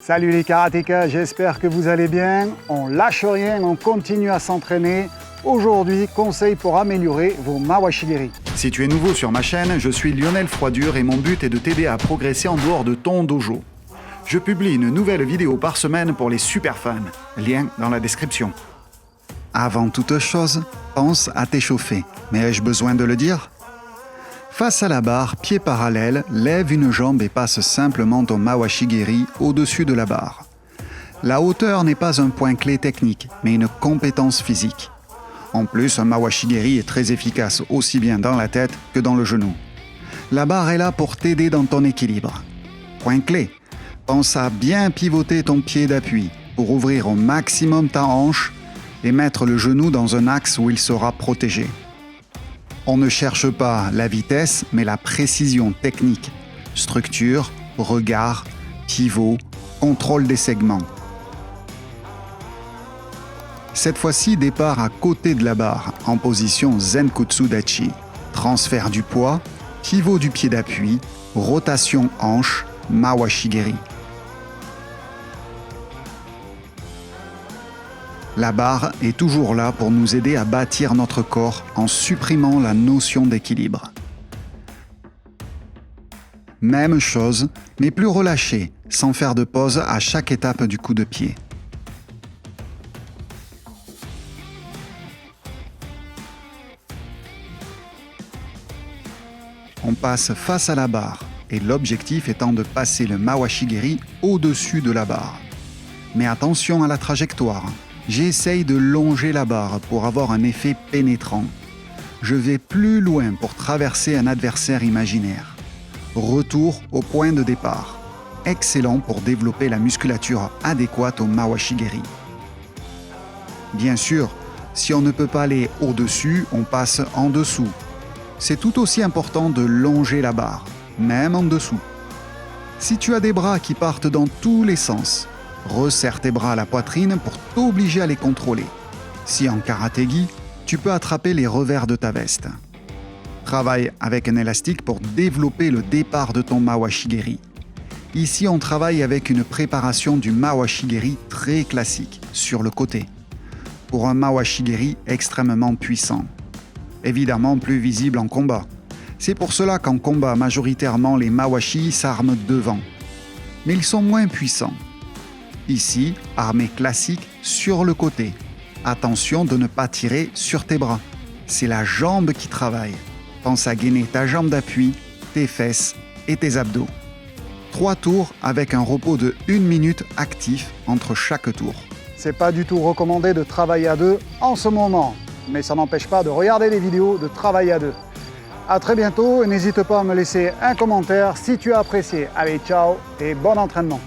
Salut les karatékas, j'espère que vous allez bien. On lâche rien, on continue à s'entraîner. Aujourd'hui, conseil pour améliorer vos mawashigiri. Si tu es nouveau sur ma chaîne, je suis Lionel Froidure et mon but est de t'aider à progresser en dehors de ton dojo. Je publie une nouvelle vidéo par semaine pour les super fans. Lien dans la description. Avant toute chose, pense à t'échauffer. Mais ai-je besoin de le dire ? Face à la barre, pied parallèle, lève une jambe et passe simplement ton mawashigiri au-dessus de la barre. La hauteur n'est pas un point clé technique, mais une compétence physique. En plus, un mawashigiri est très efficace aussi bien dans la tête que dans le genou. La barre est là pour t'aider dans ton équilibre. Point clé, pense à bien pivoter ton pied d'appui pour ouvrir au maximum ta hanche et mettre le genou dans un axe où il sera protégé. On ne cherche pas la vitesse, mais la précision technique. Structure, regard, pivot, contrôle des segments. Cette fois-ci, départ à côté de la barre, en position Zenkutsu Dachi. Transfert du poids, pivot du pied d'appui, rotation hanche, mawashigiri. La barre est toujours là pour nous aider à bâtir notre corps en supprimant la notion d'équilibre. Même chose, mais plus relâché, sans faire de pause à chaque étape du coup de pied. On passe face à la barre, et l'objectif étant de passer le mawashigiri au-dessus de la barre. Mais attention à la trajectoire. J'essaye de longer la barre pour avoir un effet pénétrant. Je vais plus loin pour traverser un adversaire imaginaire. Retour au point de départ. Excellent pour développer la musculature adéquate au mawashigiri. Bien sûr, si on ne peut pas aller au-dessus, on passe en dessous. C'est tout aussi important de longer la barre, même en dessous. Si tu as des bras qui partent dans tous les sens, resserre tes bras à la poitrine pour t'obliger à les contrôler. Si en karaté-gi, tu peux attraper les revers de ta veste. Travaille avec un élastique pour développer le départ de ton mawashigiri. Ici, on travaille avec une préparation du mawashigiri très classique, sur le côté, pour un mawashigiri extrêmement puissant. Évidemment plus visible en combat. C'est pour cela qu'en combat, majoritairement, les mawashi s'arment devant. Mais ils sont moins puissants. Ici, armée classique sur le côté. Attention de ne pas tirer sur tes bras. C'est la jambe qui travaille. Pense à gainer ta jambe d'appui, tes fesses et tes abdos. 3 tours avec un repos de 1 minute actif entre chaque tour. C'est pas du tout recommandé de travailler à deux en ce moment, mais ça n'empêche pas de regarder les vidéos, de travailler à deux. À très bientôt et n'hésite pas à me laisser un commentaire si tu as apprécié. Allez, ciao et bon entraînement.